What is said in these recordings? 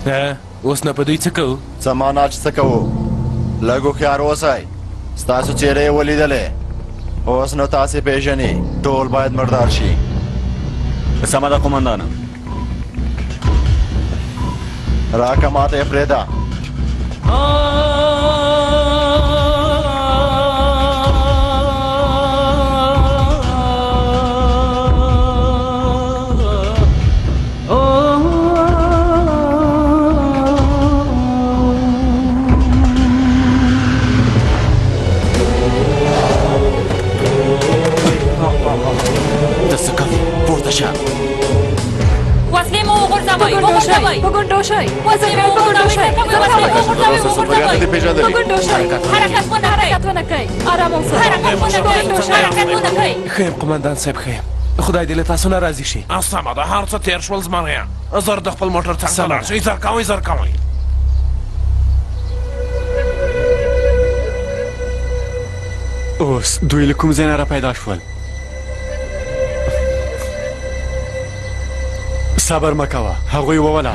اوس نه په دوی څه کوو؟ څه معنا چې څه کوو؟ لږ هوښیار اوسئ. ستاسو څېرې یې ولیدلې، اوس نو تاسې پېژنئ. ټول باید مردار شي. سمه ده قومندانه. راکه ماته یې پرېږده. وګونډو شئ وزن مې وګونډو شئ حرکت ونه کوئ. ارام اوسئ. ښه یم قومندان صاحب، ښه یم. خدای دې له تاسو نه راضي شي. سمه ده، هر څه تېر شول زمانیه. زر د خپل موټر څنګ ته لاړ شئ. زر کوئ زر کوئ. اوس دوی له کوم ځای نه را پیدا شول؟ صبر مه کوه، هغوی ووله.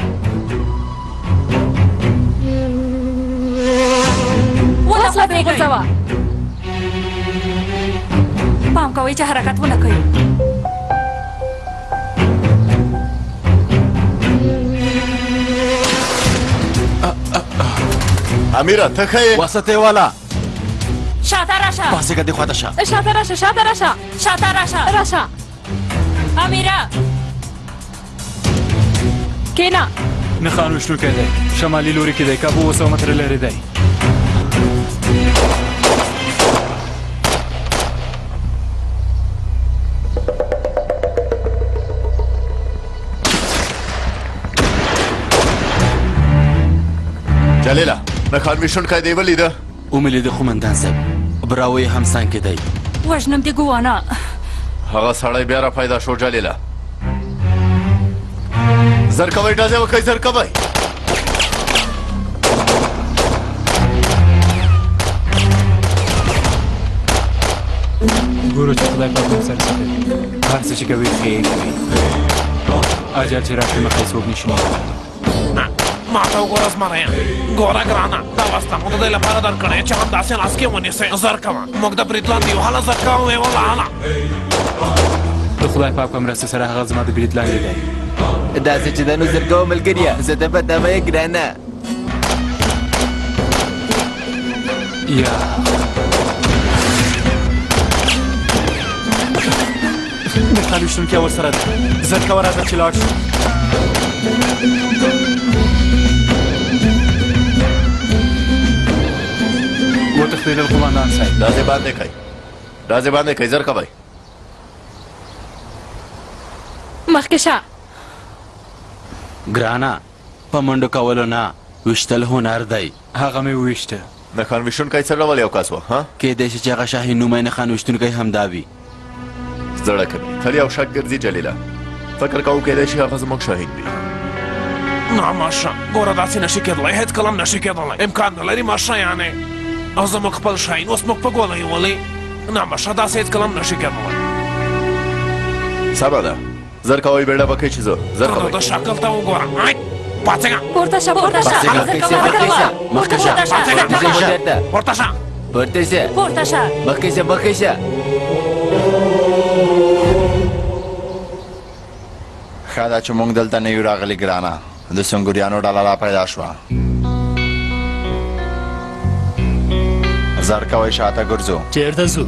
وسله پرې غورځوه. پام کوئ چې حرکت ونه کوئ. امیره ته ښه یې؟ وسه ته یې واله. شاته راشه. پاسېږه دې خواته شه. شاته راشه. شاته راشه. شاته راشه. راشه. امیره کېنه. نښان وشلونکی دی، شمالي لوري کې دی، کابو 200 متره لرې دی. جلیله نښان ویشونکی دی ولیده؟ ومې لیده قومندان صاحب، براو یې هم څنګ کې دی. وژنم دې ګوانه. هغه سړی بیا را پیدا شو. جلیله زر کوئ، ډزې وکئ، زر کوئ. ګورو چې خدای پاک موږ سره څه کوي. هر څه چې کوي ښه یې کوي. اجل چې راشي مخه یې څوک نشي نیولی. ما ته وګوره زمریه، ګوره ګرانه، دا وسله مو د دې لپاره درکړې چې همداسې لاس کې ونیسئ. زر کوه، موږ د برید لاندې یو. هله زر کوه ویې وله هله. د خدای پاک په مرسته سره هغه زما د برید لاندې دی. داسې چې د نو زرګو ملګریه، زه د بدنامه یې ګرانه. یا نښان ویشتونکی ورسره ده. زر کوه راځه چې لاړ شو. وتښتېدل قومندان صاحب. ډزې باندې کوئ، ډزې باندې کوئ، زر کوئ. مخکې شه. ګرانه په منډو کولو نه، ویشتل هنر دی. هغه مې وویشته. نښان ویشونکی څه ډول یو کس و؟ کیدای شي چې هغه شاهین نومی نښان ویشتونکی همدا وي. زړه کوي، تل یو شک ګرځي. جلیله فکر کوو کیدای شي هغه زموږ شاهین وي. نه ماشه، ګوره داسې نشي کېدلی، هېڅ کله هم نشي کېدلی. امکان نه لري ماشه یعنې. او زموږ خپل شاهین اوس موږ په ګوله یولې. نه ماشه، داسې هېڅ کله هم نشي کېدلی. سمه ده، زر کوئ، بیړه وکئ چې زه زر کوئ. د شکل ته وګوره. پاڅېږه. پورته شه. پورته شه. مخکې شه. پورته شه. پورته شه. پورته شه. مخکې شه. مخکې شه. ښه ده چې موږ دلته نه یو راغلي ګرانه. د سنګوریانو ډله را پیدا شوه. زر کوئ، شاته ګرځو. چېرته ځو؟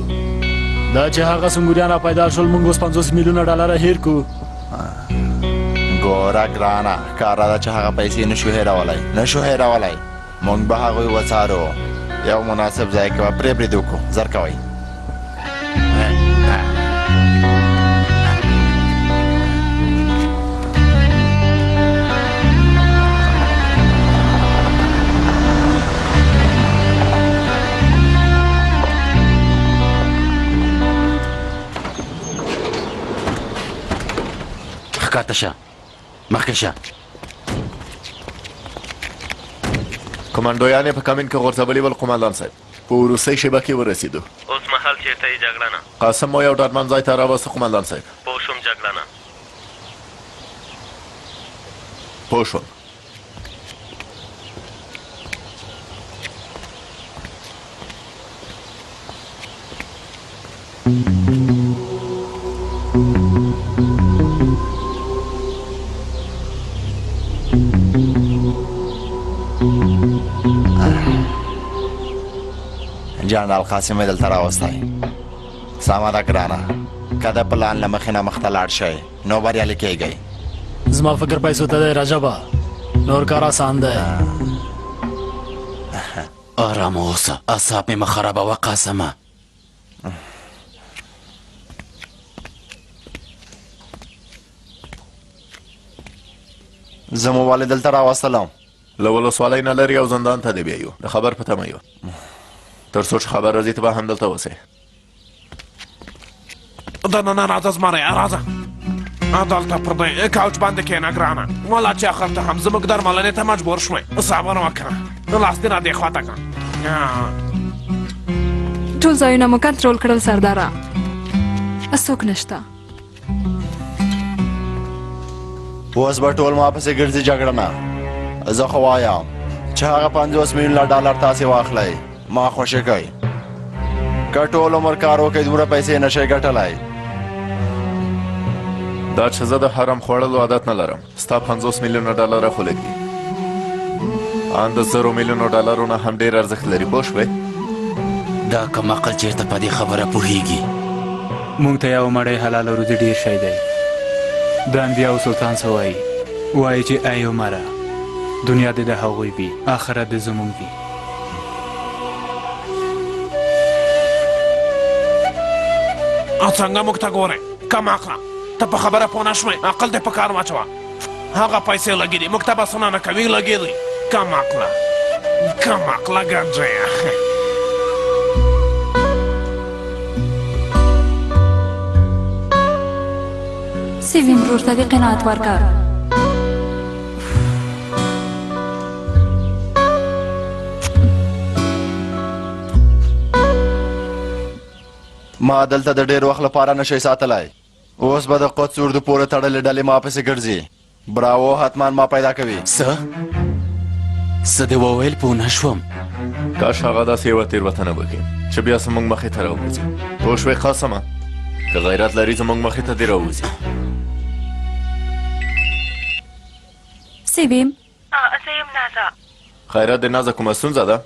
دا چې هغه سنګوریان را پیدا شول، موږ اوس 50 میلیونه ډالره هیر کړو. ګوره ګرانه، ښکاره ده چې هغه پیسې نشو هېرولی، نشو هېرولی. موږ به هغوی وڅارو، یو مناسب ځای کې به پرې برید وکړو. زر کوئ. ښکته شه. مخکې شه. کمانډویان یې په کمین کې غورځولي ول قومندان صاحب. په وروستۍ شیبه کې ورسېدو. اوس مهال چېرته یې جګړه نه؟ قاسم مو یو ډاډمن ځای ته راوسته قومندان صاحب. پوه شوم جګړه نه. پوه شوم. جنرال قاسم یې دلته راوستی سمه ده ګرانه که د پلان له مخې نه مخته لاړ شئ نو بریالي کیږئ زما فکر پیسو ته دی رجبه نور کار آسان دی آرام اوسه اعصاب مې مه خرابوه قاسمه زه مو ولې دلته راوستلم له ولسوالۍ نه لرې او زندان ته دې بیایو د خبر په تمه یو تر څو چې خبر راځي ته به هم دلته اوسې دننه راځه زمری راځه دلته پر دې کوچ باندې کښېنه ګرانه والا چې اخر ته هم زموږ درملنې ته مجبور شوې صبر وکړه لاس دې را دې خواته کړه ټول ځایونه مو کنټرول کړل سرداره څوک نشته اوس به ټول ما پسې ګرځي جګړه نه زه خو وایم چې هغه 50 میلیونه ډالر تاسې واخلئ ما خوشې کوي که ټول عمر کار وکړئ دومره پیسې نشئ ګټلی دا چې زه د حرام خوړلو عادت نه لرم ستا 50 میلیونه ډالره خو لږ دي ان د 0 میلیونو ډالرو نه هم ډېر ارزښت لري پوه شوې دا کمعقل چېرته په دې خبره پوهېږي مونږ ته یو مړی حلاله روزي ډېر شی دی د انبیاو سلطان څه وایي وایي چې ای عمره دنیا دې د هغوی وي آخرت دې زموږ وي څنګه موږ ته ګورې کم عقله ته په خبره پوه نه شوې عقل دې په کار واچوه هغه پیسې لګې دي موږ ته بسونه نه کوي لګې دي کم عقله ګنجیه سیویم ورور ته دې قناعت ورکړه ما دلته د ډېر وخت لپاره نشئ ساتلی اوس به د قدس اردو پورې تړلې ډلې ما پسې ګرځي براوو حتما ما پیدا کوي څه دې وویل پوه نه شوم کاش هغه داسې یوه تېروتنه وکړي چې بیا زموږ مخې ته راووځي پوه شوې قاسمه که غیرت لري زموږ مخې ته دې راووځي سیویم زه یم نازه خیرات د نازه کومه ستونزه ده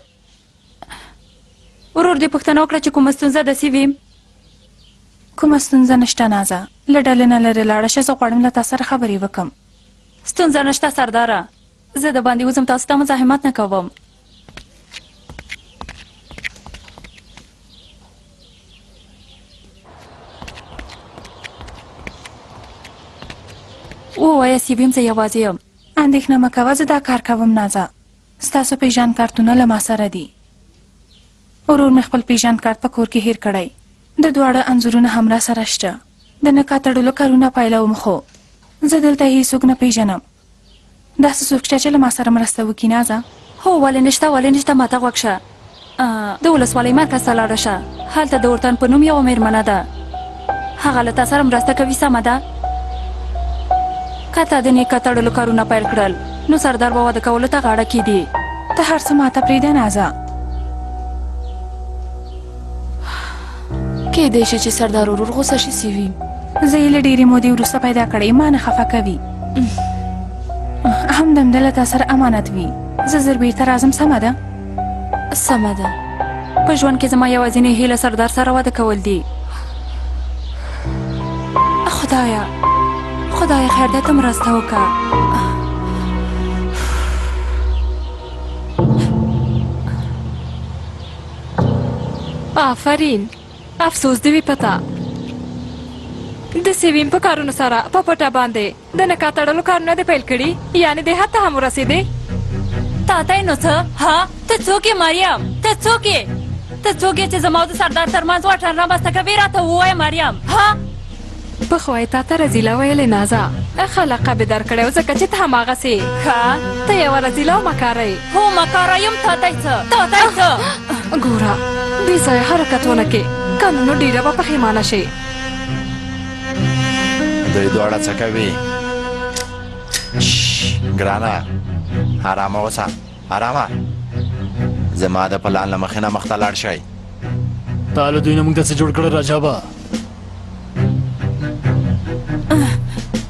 ورور دې پوښتنه وکړه چې کومه ستونزه ده سیویم کومه ستونزه نشته نازه له ډلې نه لرې لاړه شه زه غواړم له تا سره خبرې وکړم ستونزه نشته سرداره زه د باندې وځم تاسو ته مزاحمت نه کوم ووایه سیویم زه یوازې یم اندېښنه مه کوه زه دا کار کوم نازه ستاسو پیژند کارتونه له ما سره دي ورور مې خپل پیژند کارت په کور کې هیر کړی د دواړه انځورونه هم را سره شته د نکاح تړلو کارونه پیلوم خو زه دلته هیڅوک نه پیژنم داسې څوک شته چې له ما سره مرسته وکړي نازه هو ولې نشته ماته غوږ شه د ولسوالۍ مرکز ته لاړه شه هلته د اورتن په نوم یوه مېرمنه ده هغه له تا سره مرسته کوي سمه ده که تا د نکاح تړلو کارونه پیل کړل نو سردار به واده کولو ته غاړه کیدي ته هر څه ماته پرېږده نازه کیدای شي چې سردار ورور غوسه شي سیویم زه یې له ډېرې مودې وروسته پیدا کړی ما نه خفه کوي همدمده له تا سره امانت وي زه زر بېرته راځم سمه ده سمه ده په ژوند کې زما یوازینۍ هیله سردار سره واده کول دي خدایه خیر دی ته مرسته وکړه آفرین افسوس دې وي پته د سیویم په کارونو سره په پټه باندې د نکاح تړلو کارونه دې پیل کړي یعنې دې حد ته هم ورسېدې تا ته یې نو څه ها ته څوک یې مریم ته څوک یې چې زما او د سردار ترمنځ واټن رامنځته کوې راته ووایه مریم ها پخوا یې تا ته رزیله ویلې نازه ښه لقب یې درکړی و ځکه چې ته هماغسې ښه ته یوه رزیله او مکاره یې هو مکاره یم تا ته څه ګوره بې ځایه حرکت ونه کې که نو ډېره به پښیمانه شې دوی دواړه څه کوي ګرانه ارامه اوسه ارامه زما د پلان له مخې نه مخته لاړ شئ تا له دوی نه موږ ته څه جوړ کړل رجابه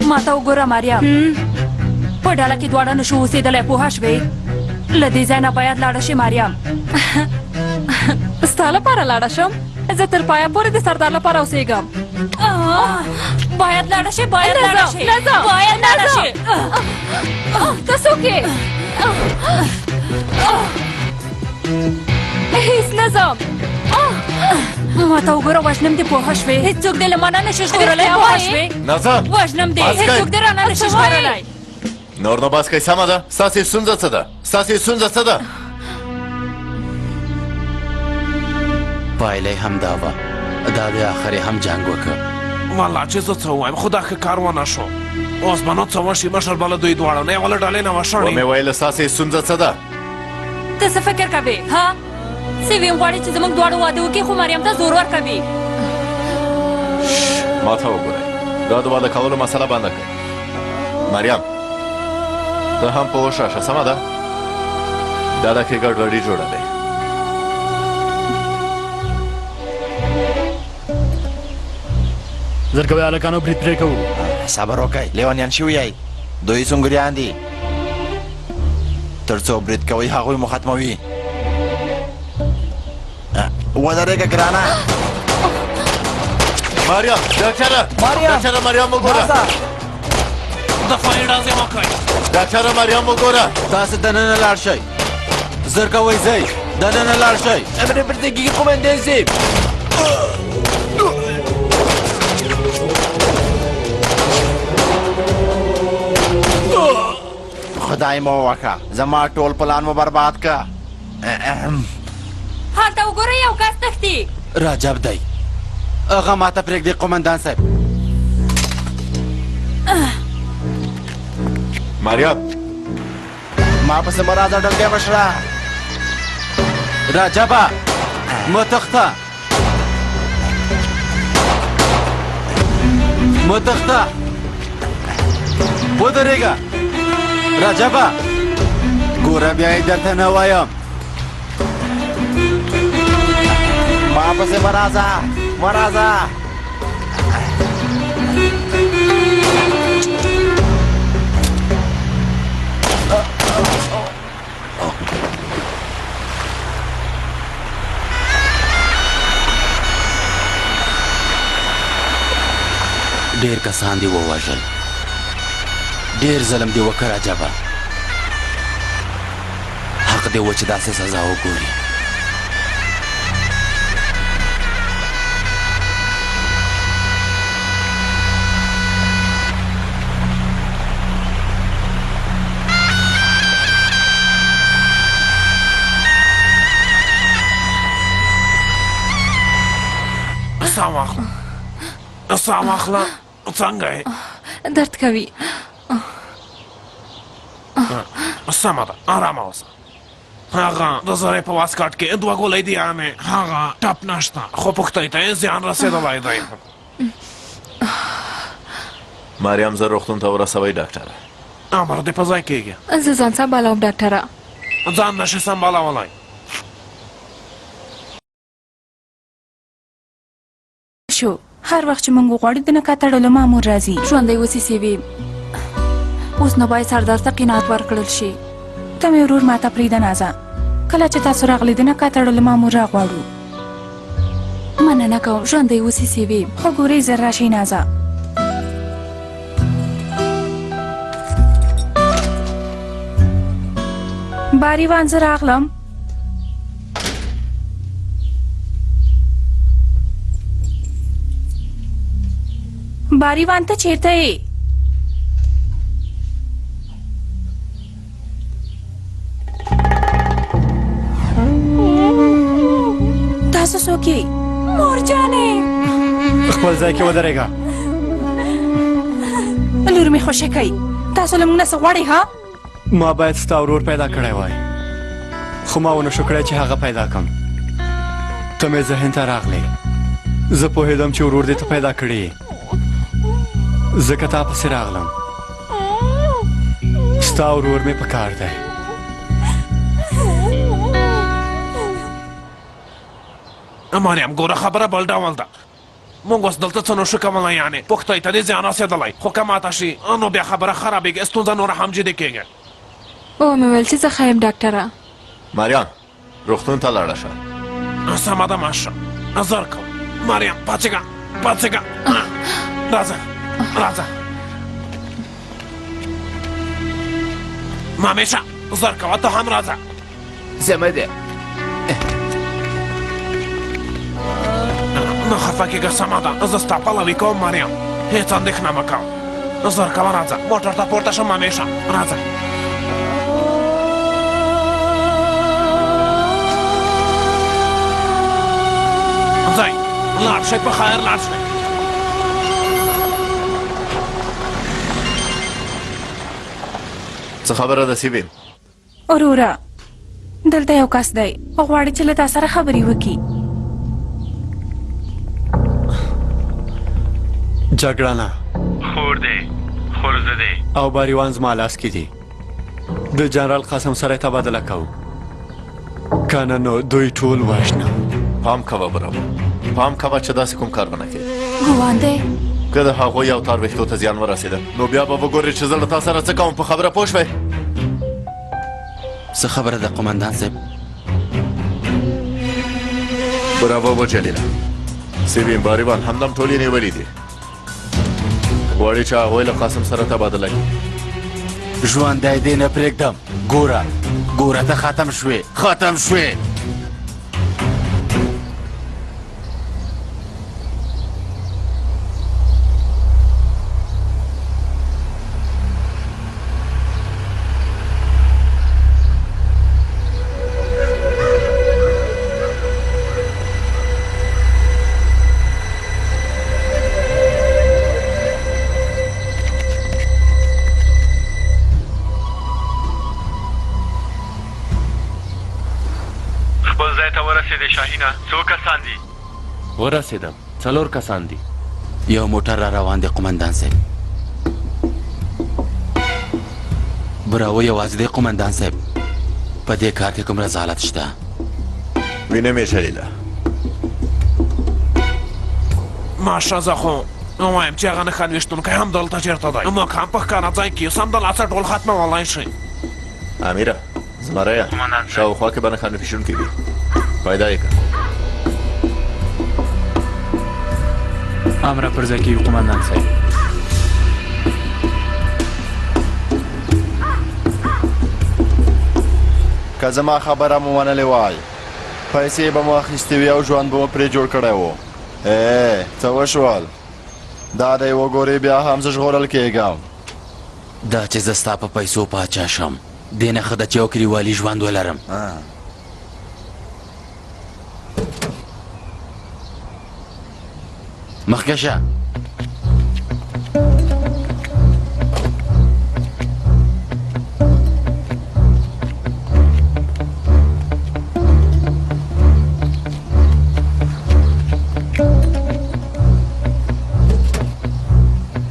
ما ته وګوره مریم په ډله کې دواړه نشو اوسېدلی پوه شوې له دې ځای نه باید لاړه شي مریم ستا لپاره لاړه شم زه تر پایه پورې د سردار لپاره اوسېږم باید لاړه شي باید لاړه شي باید لاړه شي ته څوک یې هیڅ نه ځم ما ته وګوره وژنم دې پوه شوې هېڅوک دې له ما نه نشي ژغورلی پوه شوې وژنم دې هېڅوک دې رانه نشي ژغورلی نور نو بس کوئ سمه ده ستاسې ستونزه څه ده ستاسې ستونزه څه ده پایله یې هم دا وه دا د آخر یې هم جنګ وکړ والله چې زه څه ووایم خو دا ښه کار ونه شو اوس به نو څه وشي مشر به له دوی دواړو نه یوه له ډلې نه وشړي ومې ویله ستاسې ستونزه څه ده ته څه فکر کوې ها سیویم غواړي چې زموږ دواړو واده وکړي خو مریم ته زور ورکوي ما ته وګورئ دا د واده کولو مسله بنده کړئ مریم ته هم په هوښ راشه سمه ده ډله کې ګډوډي جوړه دی زر کوئ هلکانو برید پرې کوو صبر وکئ لیونیان شوي یئ دوی سونګریان دي تر څو برید کوئ هغوی مو ختموي ودرېږه ګرانه مریم ډاکټره ډاکټره مریم وګوره دفاعي ډزې وکړئ ډاکټره مریم وګوره تاسو دننه لاړ شئ زر کوئ ځئ دننه لاړ شئ امر پردګي قومندان صاحب خدای مو وکړه زما ټول پلان مو برباد که هلته وګورئ یو کس تښتي راجب دی هغه ماته پرېږدي قومندان صاحب مریم ما پسې مه راځه ډلګۍ مشره راجبه مه تښته مه تښته ودرېږه راجبه ګوره بیا یې درته نه وایم ما پسې مه راځه مه راځه ډېر کسان دي ووژل ډېر ظلم دي وکړ راجبه حق دی و چې داسې سزا وګوري ساه واخله ساه واخله څنګه یې درد کوي سمه ده آرامه اوسه هغه د زرې په واسکټ کې دوه ګولۍ دي یعنې هغه ټپ نشته خو پښتۍ ته یې زیان رسېدلی دی مریم زه روغتون ته ورسوئ ډاکټره امر دې په ځای کېږي زه ځان سمبالوم ډاکټره ځان نشي سمبالولی شو هر وخت چې موږ غواړو د نکاح تړلو مامور راځي ژوندی اوسې سیویم اوس نو باید سردار ته قناعت ورکړل شي ته مې ورور ماته پرېږده نازه کله چې تاسو راغلي د نکاح تړلو مامور راغواړو مننه کوم ژوندی اوسې سیویم خو ګورئ زر راشئ نازه باریوان زه راغلم باریوان ته چیرته یې تاسو څوک یې مورچانې خپل ځای کې ودرېږه لور مې خوشې کوي تاسو له موږ نه څه غواړئ ها ما باید ستا ورور پیدا کړی وای خو ما ونه شو کړی چې هغه پیدا کړم ته مې ذهن ته راغلی زه پوهېدم چې ورور دې ته پیدا کړی ځکه تا پسې راغلم ستا ورور مې په کار دی مریم ګوره خبره بل ډول ده موږ اوس دلته څه نشو کولی یعنې پښتۍ ته دې زیان رسېدلی خو که ماته شي نو بیا خبره خرابېږي ستونزه نوره هم جدي کېږي او مې ویل چې زه ښه یم ډاکټره مریم روغتون ته لاړه شه سمه ده ماشه زر کوم مریم پاڅېږه پاڅېږه راځه راځه مامیشه زر کوه ته هم راځه زمه ده نه خفه کېږه سمه ده زه ستا پلوي کوم مریم هېڅ اندېښنه مه کوه زر کوه راځه موټر ته پورته شه مامیشه راځه ځئ لاړ شئ په خیر لاړ شئ څه خبره ده سیبیم وروره دلته یو کس دی او غواړي چې له تا سره خبرې وکړي جګړه خور دی خور زه دی او باریوان زما لاس کې دي د جنرال قاسم سره تبادله کوو کنه نو دوی ټول وژنه پام کوه برو پام کوه چې داسې کوم کار ونه کړې ګوان دی که د هغوی یو تار ویښتو ته زیان ورسېده نو بیا به وګورې چې زه له تا سره څه کوم په خبره پوه شوې څه خبره ده قمندان صاحب براوو و جلیله سیبیم باریوان همدم ټول یې نیولي دي غواړي چې هغوی له قاسم سره تبادله کړي ژوندی دې نه پرېږدم ګوره ته ختم شوې شاهینه څو کسان دي ورسېدم 4 کسان دي یو موټر را روان دی قمندان صاحب براو یوازې دی قمندان صاحب په دې کار کې کوم رضالت شته وینم یې جلیله ماشه زه خو وایم چې هغه نښان ویشتونکی هم دلته چېرته دی موږ هم په ښکاره ځای کې یو سمدلاسه ټول ختمولی شي امیره زمریه شاوخوا کې به نښان ویشونکي دي پیدا یې کړه امر پر ځای کېږي قمندان صاحب که زما خبره مو منلې وای پیسې به مو اخیستې وي او ژوند به مو پرې جوړ کړی و څه وشول دا دی وګورې بیا هم زه ژغورل کېږم دا چې زه ستا په پیسو پاچا شم دې نه ښه ده چې یو کلیوالي ژوند ولرم مخکشه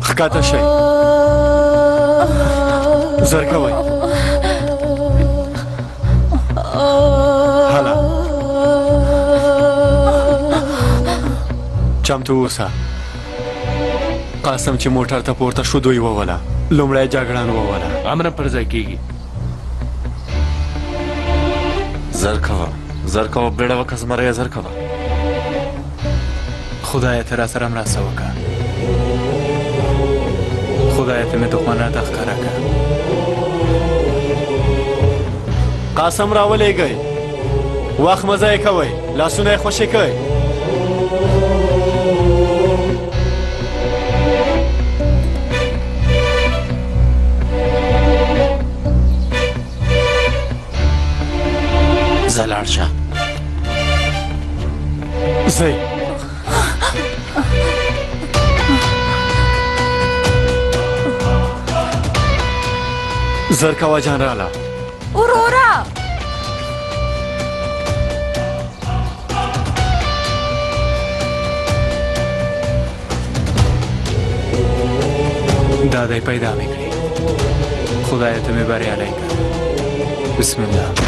ښکته شئ زر کوئ هله چمتو اوسه قاسم چې موټر ته پورته شو دوی ووله لومړی جګړن ووله امر پر ځای کېږي زر کوه بیړه وکړه زمریه زر کوه خدایه ته را سره مرسته وکړه خدایه ته مې دښمن راته ښکاره کړه قاسم راولېږئ وخت مه ضایع کوئ لاسونه یې خوشې کوئ زه لاړ شه ځئ زر کوه جنراله وروره دا دی پیدا مې کړي خدایه ته مې بریالی کړه بسم الله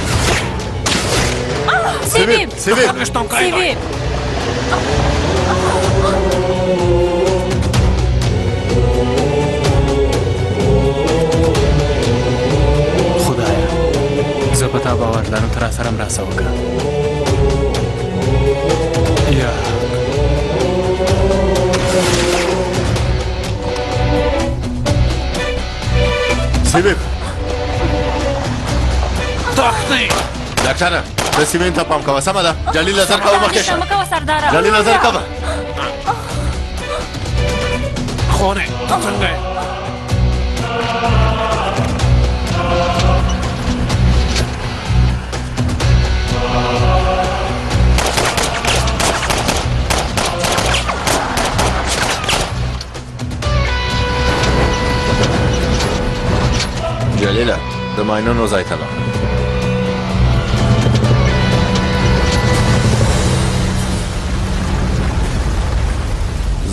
سیبیم سیبیم خدایا زه په تا باور لرم ته راسره مرسته وکړه یا سیبیب تختی ډاکټره د سیمین ته پام کوه سمه ده جلیل نظر کوه مخکې شه مه کوه سرداره جلیل نظر کوه خونه ته څنګه یې جلیله د ماینونو ځای ته لاړ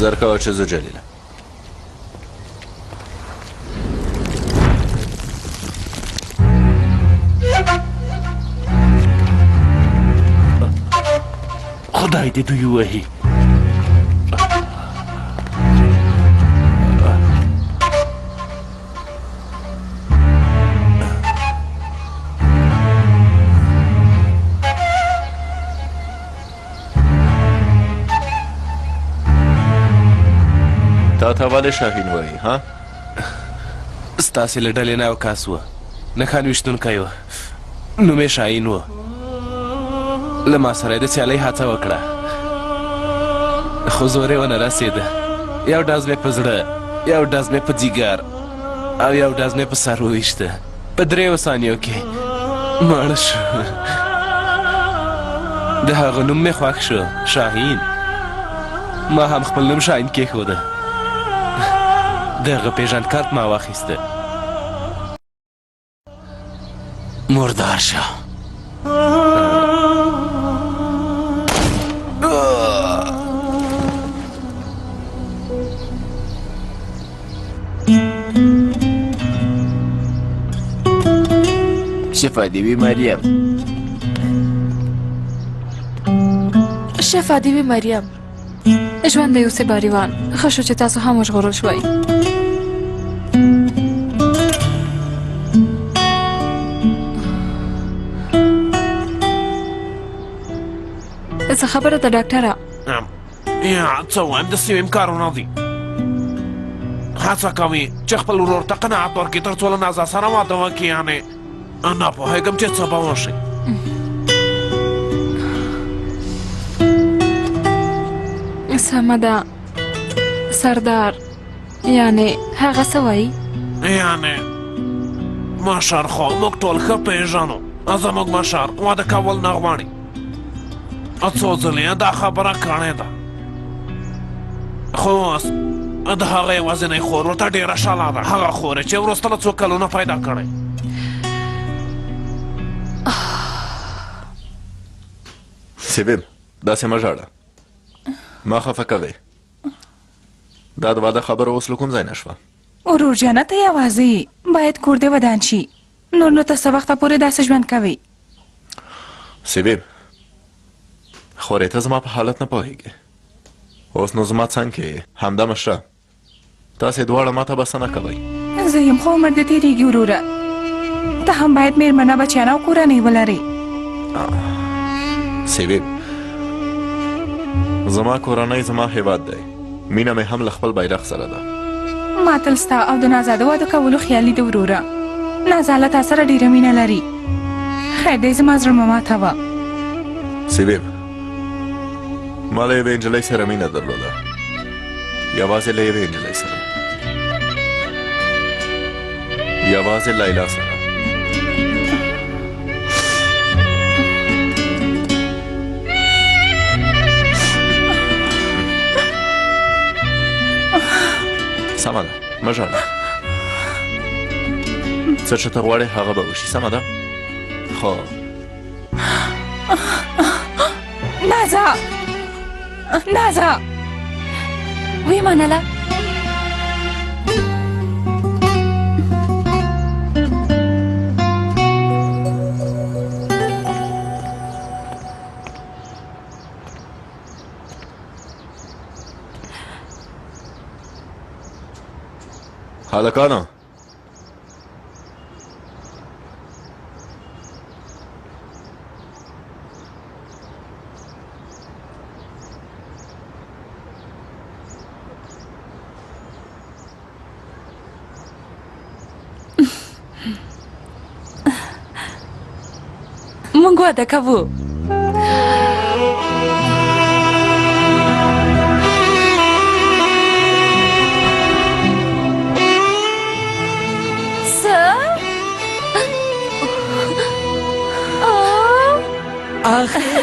زر کوه چې زه جلیله خدای دې دوی ووهي تا ته ولې شاهین وایي ها ستاسې له ډلې نه یو کس و نښان ویشتونکی و نوم یې شاهین و له ما سره یې د سیالۍ هڅه وکړه خو زور یې ونه رسېده یو ډز مې په زړه یو ډز مې په ځیګر او یو ډز مې په سر وویشته په 3 ثانیو کې مړ شو د هغه نوم مې خوښ شو شاهین ما هم خپل نوم شاهین کېښوده د هغه پیژند کارت ما واخیسته مردار شه شفا دې وي مریم شفا دې وي مریم ژوند د یوسف باریوان ښه شو چې تاسو هم وژغورل شوئ څه خبره ده ډاکټره یا څه وایم د سیمې کارونه دي هڅه کوي چې خپل ورور ته قناعت ورکړي تر څو له نازا سره واده وکړي یعنې نه پوهېږم چې څه به وشي سمه ده سردار یعنې هغه څه وایي یعنې مشر خو موږ ټول ښه پېژنو زموږ مشر واده کول نه غواړي څو ځلې یې دا خبره کړې ده خو اوس د هغه یوازینۍ خور ورته ډېره شاله ده هغه خور یې چې وروسته له څو کلونو پیدا کړی سیبیب داسې مه ژاړه ما خفه کوې دا د واده خبره اوس له کوم ځای نه شوه ورور جانه ته یوازې باید کور دې ودان شي نور نو ته څه وخته پورې داسې ژوند کوې سیبیب خورې ته زما په حالت نه پوهېږې اوس نو زما څنګ کې یې همدا مشره تاسې دواړه ما ته بسه نه کوئ زه یم خو عمر دې تېرېږي وروره ته هم باید مېرمنه بچیان او کورنۍ ولرې سیبیب زما کورنۍ زما هیواد دی مینه مې هم له خپل بیرغ سره ده ما تل ستا او د نازا د واده کولو خیال دی وروره نازا له تا سره ډېره مینه لري خیر دی زما زړه مه ماتوه سیبیب ما له یوې نجلۍ سره مینه درلوده یوازې له یوې نجلۍ سره یوازې لیلا سره سمه ده مه ژاړه څه چې ته غواړې هغه به وشي سمه ده خو نازا نازا وی منله هلکانو موږ واده کوو.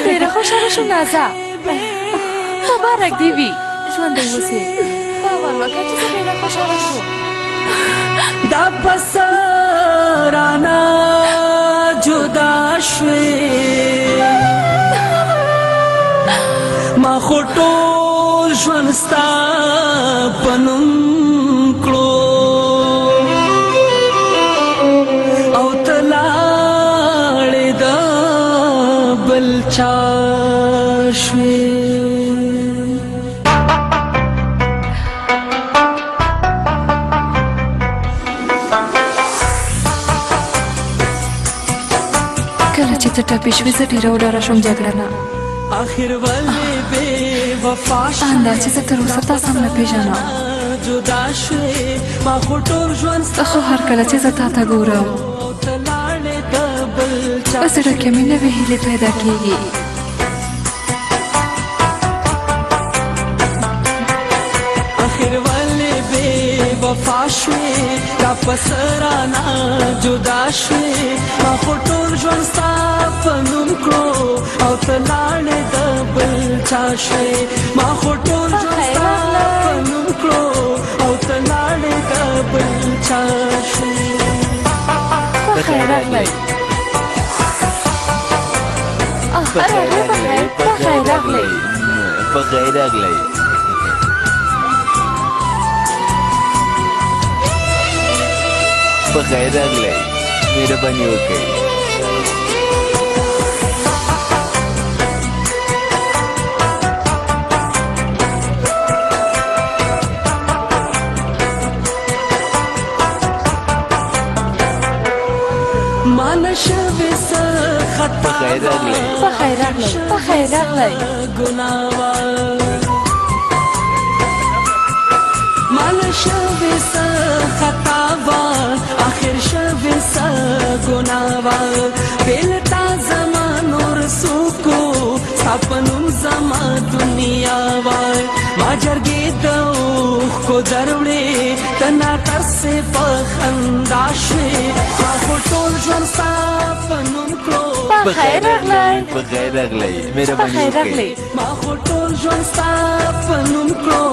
ډېره خوشحاله شوم نازه. مبارک دې وي، ژوندی اوسې. باور وکړه چې زه ډېره خوشحاله شوم. دا پس رانا جدا شوې ما خو ټول ژوند ستا په نوم کړو او ته لاړې د بل چا شوې. کله چې ته ټپې شوې زه ډېره وډاره شوم جګړنه. انداز چې زه تر اوسه تا سم نه پېژنم، خو هر کله چې زه تا ته ګورم په زړه کې مې نوې هیلې پیدا کېږي. وفا شوې دا پس رانا جدا شوې ما خو ټول ژوند ستا په نوم کړو او ته لاړې د بل چا شوې ما خو ټول ژوند ستا په نوم کړو او ته لاړې د بل چا شوې. بخیر راغلی. بخیر راغلی. بخیر راغلی. بخیر راغلی. مهرباني وکړئ. مانا شوې څه خطا بخیر راغلی. بخیر راغلی. بخیر راغلی. ګناوه مانا شوې څه خطا وه آخر شوې څه ګناوه بېل تا زما نور څوکو ستا په نوم زما دنیا وه ما جرګې د اوښکو دروړې ته ناترسې په خندا شوې ما خو ټول ژوند ستا په نوم کړو. بخیر راغلی. بخیر راغلی. مهرباني وکړئ. ما خو ټول ژوند ستا په نوم کړو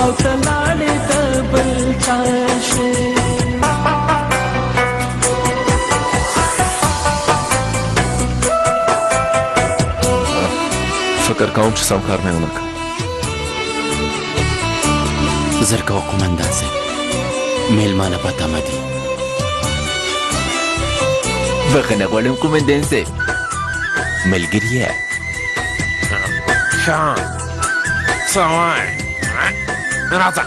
او ته لاړې د بل چا شوې. فکر کوم چې سم کار مې ونه کړ. زر کوه قومندان صاحب، میلمانه په تمه دي. بخښنه غواړم قومندان صاحب. ملګریه ښه څه وایې؟ راځه.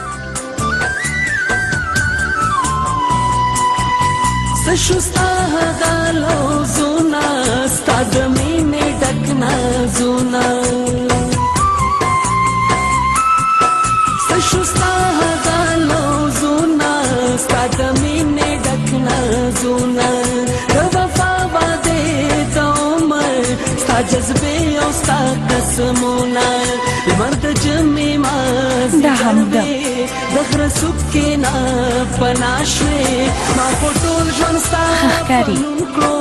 څه شو ستا هغه لوظونه ستا د مینې ډک نازونه څه شو ستا هغه لوظونه ستا د مینې ډک نازونه د وفا وعدې د عمر ستا جذبې او ستا قسمونه لمر د جمعې مازدیګر وې د غره څوک کې نه پناه شوې ما خو ټول ژوند ستا په نوم کړو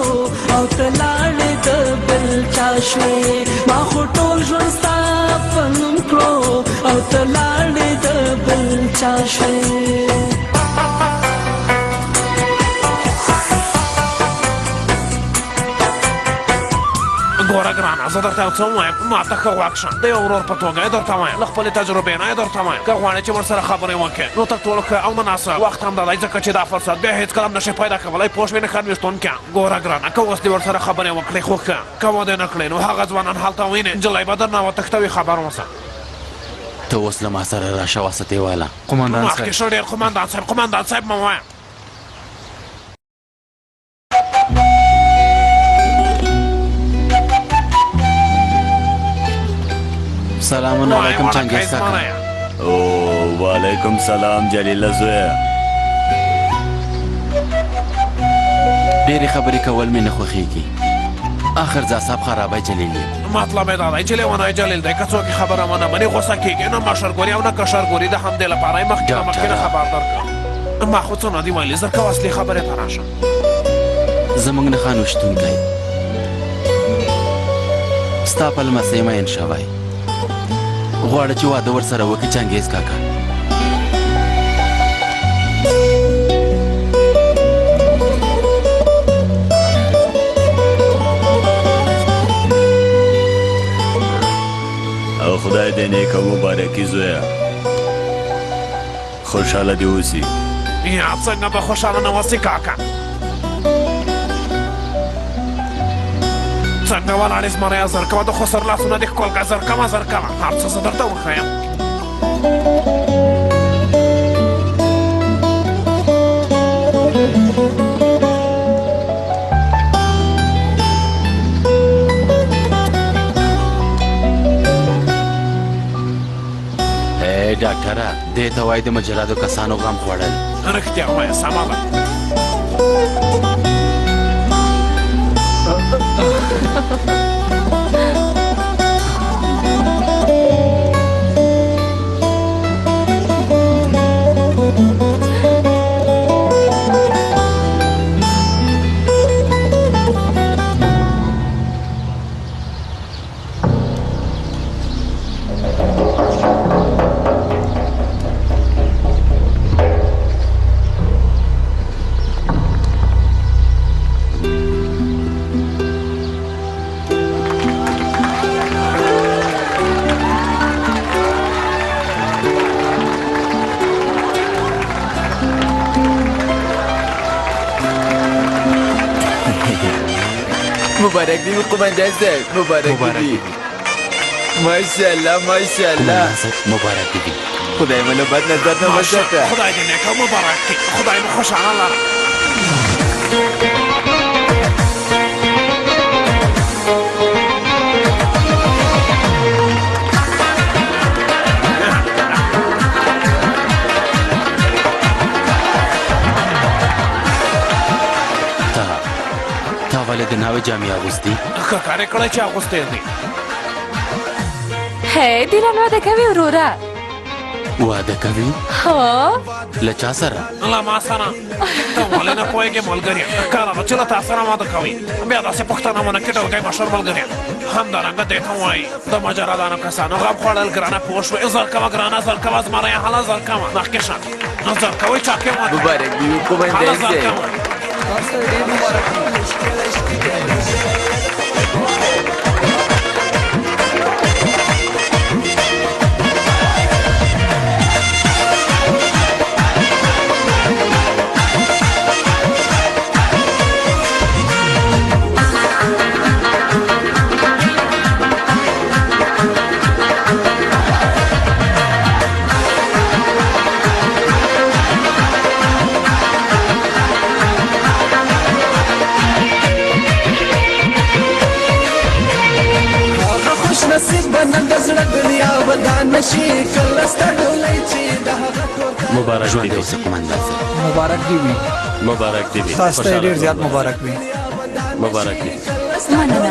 او ته لاړې د بل چا شوې ما خو ټول ژوند ستا په نوم کړو او ته لاړې د بل چا شوې. ګوره ګرانه زه درته یو څه ووایم ما ته ښه غوږ شه د یو ورور په توګه یې درته وایم له خپلې تجربې نه یې درته وایم که غواړې چې ورسره خبرې وکړې نو تر ټولو ښه او مناسب وخت همدا دی ځکه چې دا فرصت بیا هېڅکله هم نشې پیدا کولی پوه شوې نښان ویشتونکي ګوره ګرانه که اوس دې ورسره خبرې وکړې خو ښه که واده نه کړې نو هغه ځوانان هلته وینې نجلۍ به درنه وتښتوي خبر اوسه. ته اوس له ما سره راشه واسطې والا قمندان مخکې صاحب ښه ډېر قمندان صاحب مه وایه سلامونه علیکم چنګیز کاکا او وعلیکم سلام جلیله زویه ډېرې خبرې کول مې نه خوښېږي آخر ځا صاحب خرابی جلیل یې مطلب یې دا دی چې لیونی جلیل دی که څوک یې خبره ونه مني غوسه کېږي نه مشرګوري او نه کشرګوري د همدې لپاره یې مخکې نه مخکې نه خبر درکړه ما خو څه نه دي ویلي زر کوه اصلي خبرې ته راشه زموږ نه خان وشتونکی ستا په لمسی مین شوی غواړه چې واده ورسره وکړي چنګیز کاکا او خدای دې نیکه مبارکي زویه خوشحاله دې اوسي یا څنګه به خوشحاله نه اوسي کاکا څنګه ولاړې زمريه زر کوه د خسر لاسونه دې ښکل کړه زر کوه هر څه زه درته وښیم ډاکټره دې ته وایي د مجرادو کسانو غم خوړل رښتیا وایه سمه ده مبارک دی قمندان صاحب مبارک دی ماشاءالله قمندان صاحب مبارک دی خدای منو بد نظر نه وساته خدای دې نیکه مبارک کړي خدای مو خوشحاله لره ولې د ناوې جامې اغوستي ښه کار یې کړی چې اغوستی دی هی دیلن واده کوي وروره واده کوي هو له چا سره له ما سره ته ولې نه پوهېږې ملګرې کاره ده چې له تا سره واده کوي بیا داسې پوښتنه ونه کړې ډوډۍ مشر ملګرې همدارنګه دې ته وایي د مجردانو کسانو غم خوړل ګرانه پوه شوې زر کوه ګرانه زر کوه زمری هله زر کوه مخکې شه زر کوئ چاکې واده مبارک دی قمندان صاحب مبارک ژوند دې اوسه قمندان صاحب مبارک دی وي مبارک دې وي تاسو ته ډېر زیات مبارک وي مبارک دې مننه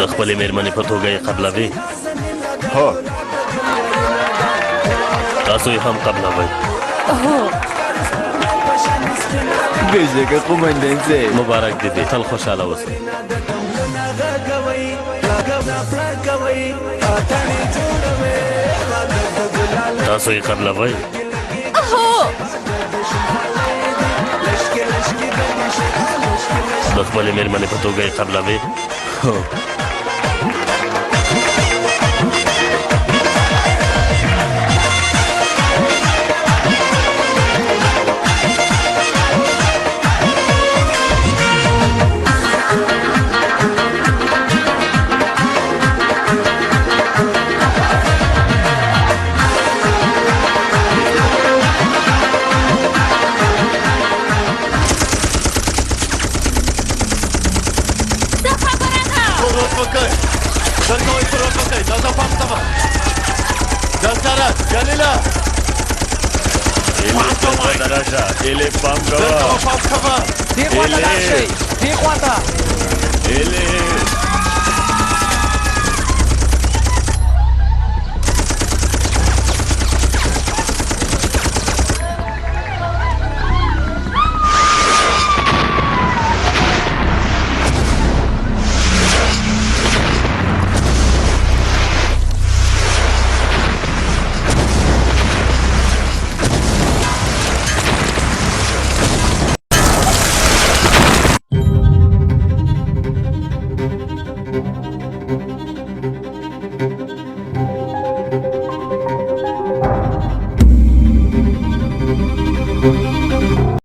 د خپلې مېرمنې په توګه یې قبلوي؟ هو. تاسو یې هم قبلوئ؟ هو. بېشکه قومندان صاحب. مبارک دې وي، تل خوشحاله اوسئ. تاسو یې قبلوئ؟ هو. د خپلې مېرمنې په توګه یې قبلوي؟ هو. Ele pam kawa. Dee khwata rashئ. Dee khwata. Ele.